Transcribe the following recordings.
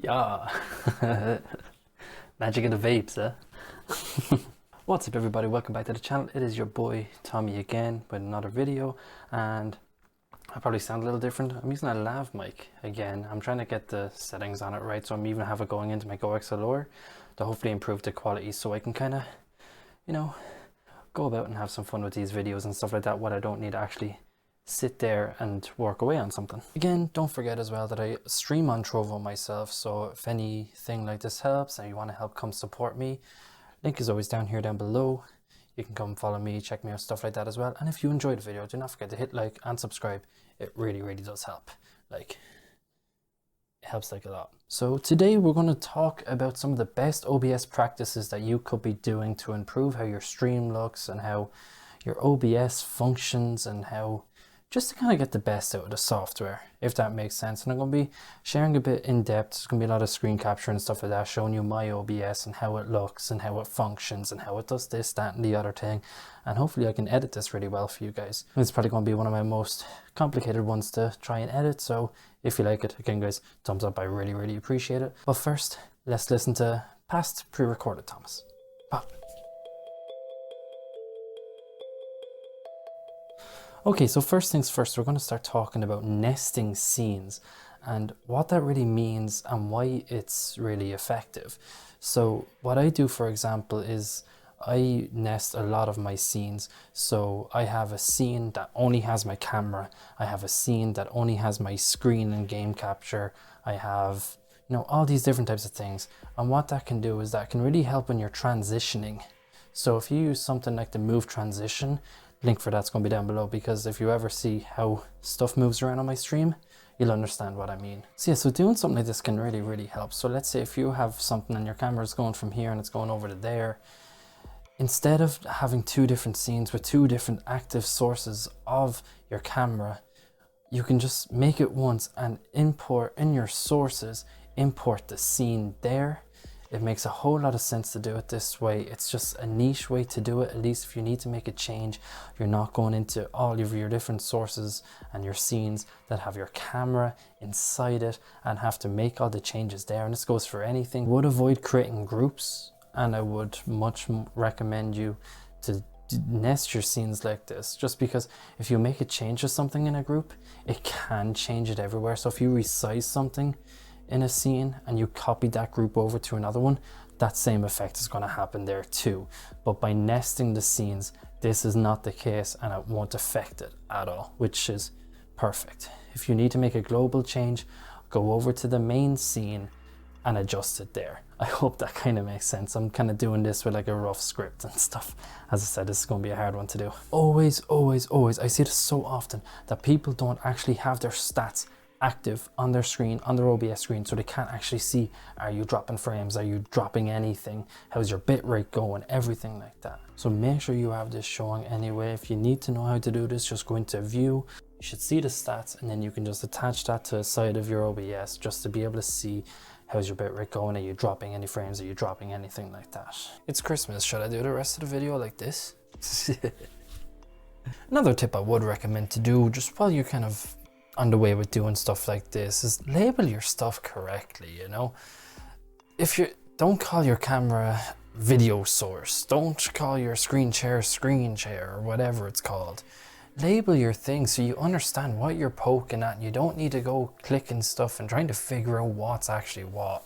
Yeah. Magic of the vapes, eh? What's up everybody, welcome back to the channel. It is your boy Tommy again with another video, and I probably sound a little different. I'm using a lav mic again. I'm trying to get the settings on it right, so I'm even have it going into my Go XLR to hopefully improve the quality so I can kind of, you know, go about and have some fun with these videos and stuff like that, what I don't need to actually sit there and work away on something. Again, don't forget as well that I stream on Trovo myself, so if anything like this helps and you want to help come support me, link is always down here down below. You can come follow me, check me out, stuff like that as well. And if you enjoyed the video, do not forget to hit like and subscribe. It really does help. Like, it helps like a lot. So today we're going to talk about some of the best OBS practices that you could be doing to improve how your stream looks and how your OBS functions, and how just to kind of get the best out of the software, if that makes sense. And I'm going to be sharing a bit in depth. There's going to be a lot of screen capture and stuff like that, showing you my OBS and how it looks and how it functions and how it does this, that and the other thing. And hopefully I can edit this really well for you guys. It's probably going to be one of my most complicated ones to try and edit. So if you like it, again guys, thumbs up, I really appreciate it. But first, let's listen to past pre-recorded Thomas. Pop. Okay, so first things first, we're going to start talking about nesting scenes and what that really means and why it's really effective. So what I do, for example, is I nest a lot of my scenes. So I have a scene that only has my camera. I have a scene that only has my screen and game capture. I have, you know, all these different types of things. And what that can do is that can really help when you're transitioning. So if you use something like the move transition, link for that's going to be down below, because if you ever see how stuff moves around on my stream, you'll understand what I mean. So yeah, so doing something like this can really help. So let's say if you have something and your camera is going from here and it's going over to there, instead of having two different scenes with two different active sources of your camera, you can just make it once and import in your sources, import the scene there. It makes a whole lot of sense to do it this way. It's just a niche way to do it. At least if you need to make a change, you're not going into all of your different sources and your scenes that have your camera inside it and have to make all the changes there. And this goes for anything. Would avoid creating groups, and I would much recommend you to nest your scenes like this, just because if you make a change to something in a group, it can change it everywhere. So if you resize something in a scene and you copy that group over to another one, that same effect is going to happen there too. But by nesting the scenes, this is not the case and it won't affect it at all, which is perfect. If you need to make a global change, go over to the main scene and adjust it there. I hope that kind of makes sense. I'm kind of doing this with like a rough script and stuff. As I said, this is going to be a hard one to do. Always, I see this so often that people don't actually have their stats active on their screen, on their OBS screen, so they can't actually see, are you dropping frames, are you dropping anything, how's your bitrate going, everything like that. So make sure you have this showing anyway. If you need to know how to do this, just go into view, you should see the stats, and then you can just attach that to the side of your OBS just to be able to see how's your bitrate going, are you dropping any frames, are you dropping anything like that. It's Christmas, should I do the rest of the video like this? Another tip I would recommend to do just while you're kind of on the way with doing stuff like this is label your stuff correctly, you know? If you don't call your camera video source, don't call your screen share or whatever it's called. Label your things so you understand what you're poking at, and you don't need to go clicking stuff and trying to figure out what's actually what.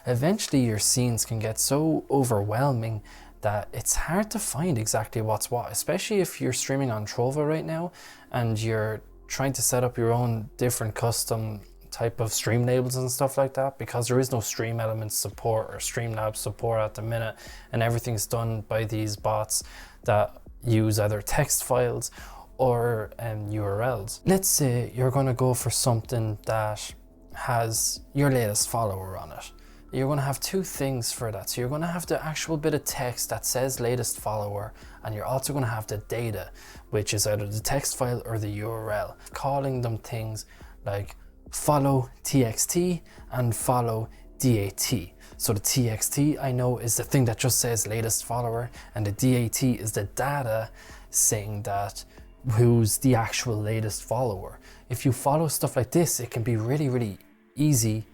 Eventually your scenes can get so overwhelming that it's hard to find exactly what's what, especially if you're streaming on Trovo right now and you're trying to set up your own different custom type of stream labels and stuff like that, because there is no Stream Elements support or Streamlabs support at the minute, and everything's done by these bots that use either text files or URLs. Let's say you're going to go for something that has your latest follower on it. You're going to have two things for that. So you're going to have the actual bit of text that says latest follower, and you're also going to have the data, which is either the text file or the URL. Calling them things like follow txt and follow dat. So the txt I know is the thing that just says latest follower, and the dat is the data saying that who's the actual latest follower. If you follow stuff like this, it can be really easy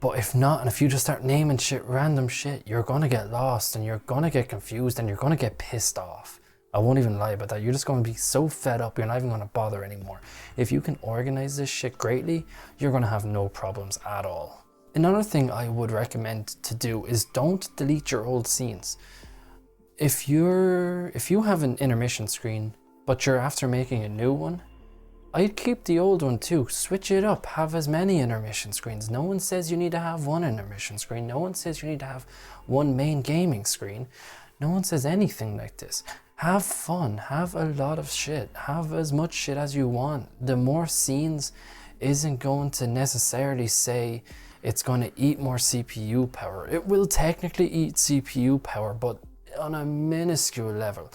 But if not, and if you just start naming shit, random shit, you're gonna get lost and you're gonna get confused and you're gonna get pissed off. I won't even lie about that. You're just gonna be so fed up, you're not even gonna bother anymore. If you can organize this shit greatly, you're gonna have no problems at all. Another thing I would recommend to do is don't delete your old scenes. If you have an intermission screen, but you're after making a new one, I'd keep the old one too. Switch it up. Have as many intermission screens. No one says you need to have one intermission screen. No one says you need to have one main gaming screen. No one says anything like this. Have fun. Have a lot of shit. Have as much shit as you want. The more scenes isn't going to necessarily say it's going to eat more CPU power. It will technically eat CPU power, but on a minuscule level.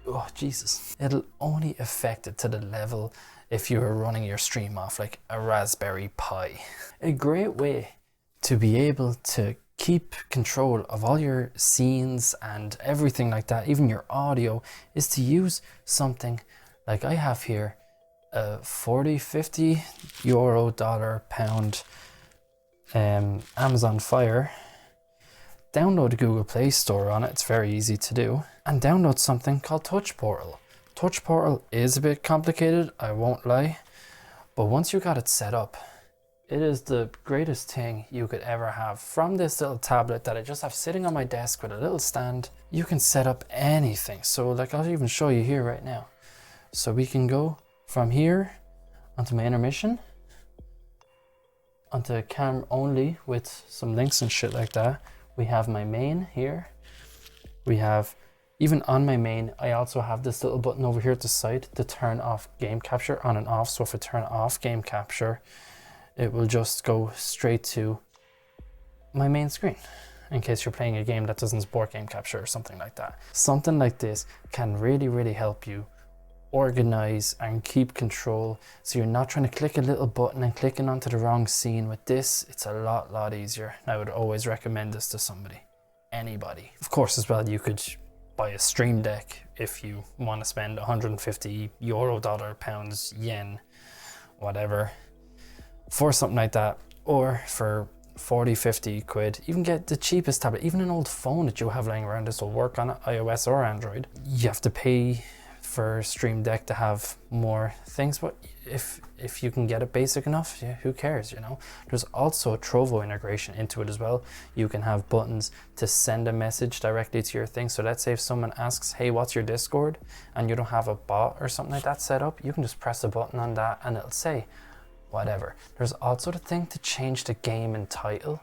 Oh Jesus, it'll only affect it to the level if you were running your stream off like a Raspberry Pi. A great way to be able to keep control of all your scenes and everything like that, even your audio, is to use something like I have here, a 40, 50 euro, dollar, pound Amazon Fire. Download the Google Play Store on it, it's very easy to do, and download something called Touch Portal. Touch Portal is a bit complicated, I won't lie, but once you got it set up, it is the greatest thing you could ever have. From this little tablet that I just have sitting on my desk with a little stand, you can set up anything. So like I'll even show you here right now. So we can go from here onto my intermission, onto camera only with some links and shit like that. We have my main here. We have, even on my main, I also have this little button over here at the side to turn off game capture on and off. So if I turn off game capture, it will just go straight to my main screen in case you're playing a game that doesn't support game capture or something like that. Something like this can really, really help you organize and keep control, so you're not trying to click a little button and clicking onto the wrong scene. With this, it's a lot easier. I would always recommend this to somebody, anybody. Of course, as well, you could buy a stream deck if you want to spend 150 euro, dollar, pounds, yen, whatever, for something like that, or for 40, 50 quid, even get the cheapest tablet. Even an old phone that you have laying around, this will work on iOS or Android. You have to pay for Stream Deck to have more things, but if you can get it basic enough, yeah, who cares, you know? There's also a Trovo integration into it as well. You can have buttons to send a message directly to your thing. So let's say if someone asks, hey, what's your Discord, and you don't have a bot or something like that set up, you can just press a button on that and it'll say whatever. There's also the thing to change the game and title,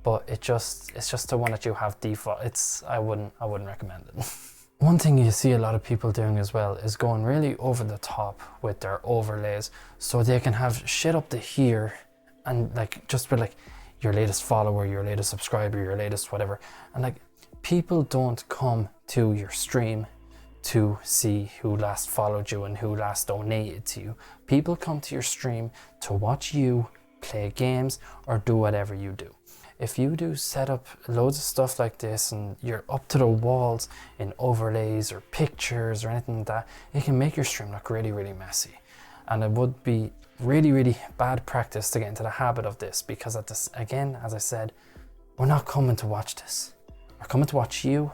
but it's just the one that you have default. I wouldn't recommend it. One thing you see a lot of people doing as well is going really over the top with their overlays, so they can have shit up to here and like just with like your latest follower, your latest subscriber, your latest whatever, and like people don't come to your stream to see who last followed you and who last donated to you. People come to your stream to watch you play games or do whatever you do. If you do set up loads of stuff like this and you're up to the walls in overlays or pictures or anything like that, it can make your stream look really, really messy. And it would be really, really bad practice to get into the habit of this, because at this, again, as I said, we're not coming to watch this. We're coming to watch you.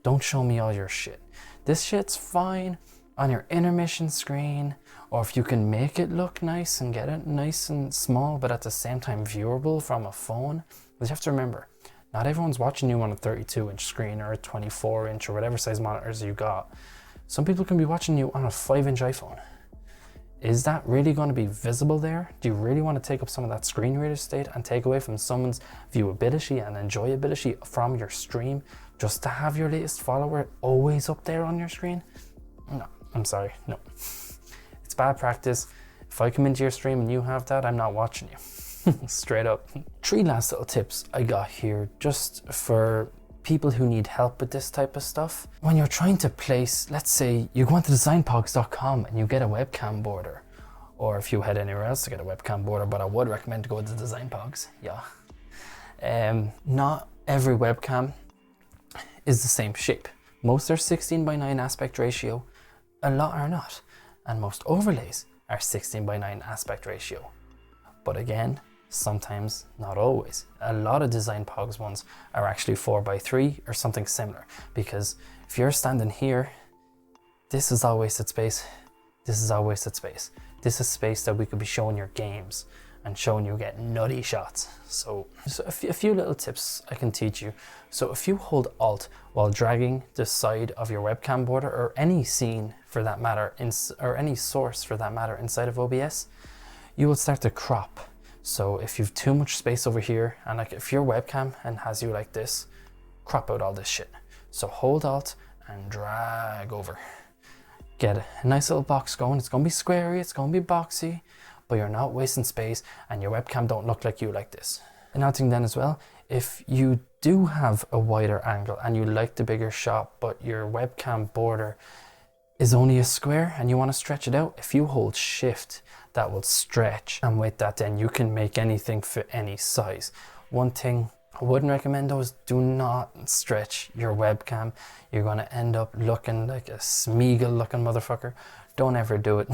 Don't show me all your shit. This shit's fine on your intermission screen, or if you can make it look nice and get it nice and small, but at the same time viewable from a phone. Because you have to remember, not everyone's watching you on a 32-inch screen or a 24-inch or whatever size monitors you got. Some people can be watching you on a 5-inch iPhone. Is that really going to be visible there? Do you really want to take up some of that screen real estate and take away from someone's viewability and enjoyability from your stream just to have your latest follower always up there on your screen? No, I'm sorry, no. It's bad practice. If I come into your stream and you have that, I'm not watching you. Straight up. 3 last little tips I got here just for people who need help with this type of stuff. When you're trying to place, let's say you go onto designpogs.com and you get a webcam border, or if you head anywhere else to get a webcam border, but I would recommend to go to Designpogs, yeah. Not every webcam is the same shape. Most are 16:9 aspect ratio, a lot are not, and most overlays are 16:9 aspect ratio. But again, Sometimes, not always. A lot of DesignPogs ones are actually 4x3 or something similar, because if you're standing here, this is all wasted space. This is all wasted space. This is space that we could be showing your games and showing you get nutty shots. So a few little tips I can teach you. So if you hold Alt while dragging the side of your webcam border, or any scene for that matter, or any source for that matter inside of OBS, you will start to crop. So if you've too much space over here, and like if your webcam and has you like this, crop out all this shit. So hold Alt and drag over. Get a nice little box going. It's gonna be squarey, it's gonna be boxy, but you're not wasting space and your webcam don't look like you like this. Another thing then as well, if you do have a wider angle and you like the bigger shot, but your webcam border is only a square and you want to stretch it out, if you hold Shift, that will stretch, and with that then you can make anything fit any size. One thing I wouldn't recommend though is do not stretch your webcam. You're going to end up looking like a Smeagol looking motherfucker. Don't ever do it.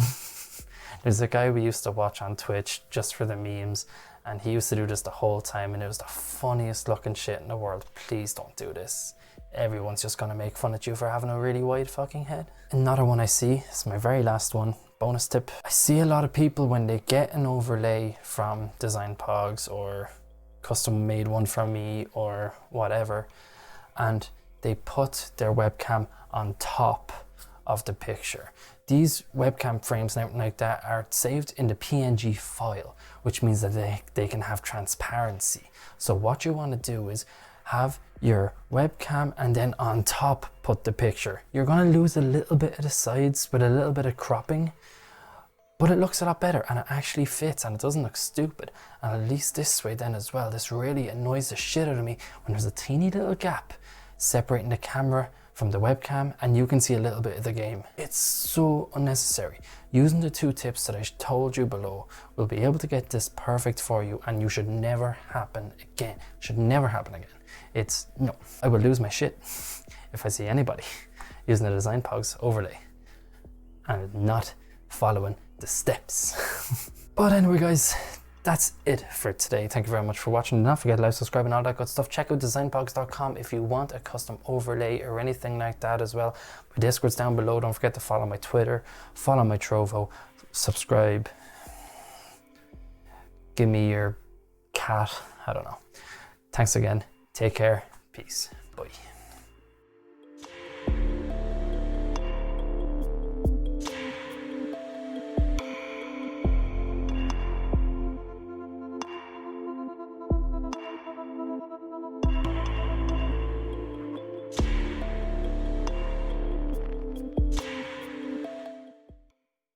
There's a guy we used to watch on Twitch just for the memes, and he used to do this the whole time, and it was the funniest looking shit in the world. Please don't do this. Everyone's just gonna make fun at you for having a really wide fucking head. Another one I see, it's my very last one, bonus tip. I see a lot of people when they get an overlay from DesignPogs or custom made one from me or whatever, and they put their webcam on top of the picture. These webcam frames and everything like that are saved in the PNG file, which means that they can have transparency. So what you want to do is have your webcam and then on top put the picture. You're going to lose a little bit of the sides with a little bit of cropping, but it looks a lot better and it actually fits and it doesn't look stupid. And at least this way then as well, this really annoys the shit out of me when there's a teeny little gap separating the camera from the webcam and you can see a little bit of the game. It's so unnecessary. Using the 2 tips that I told you below will be able to get this perfect for you, and you should never happen again. Should never happen again. It's no. I will lose my shit if I see anybody using the DesignPogs overlay and not following the steps. But anyway guys, that's it for today. Thank you very much for watching. Do not forget to like, subscribe and all that good stuff. Check out designpogs.com if you want a custom overlay or anything like that as well. My Discord's down below. Don't forget to follow my Twitter, follow my Trovo, subscribe, give me your cat, I don't know. Thanks again, take care, peace, bye.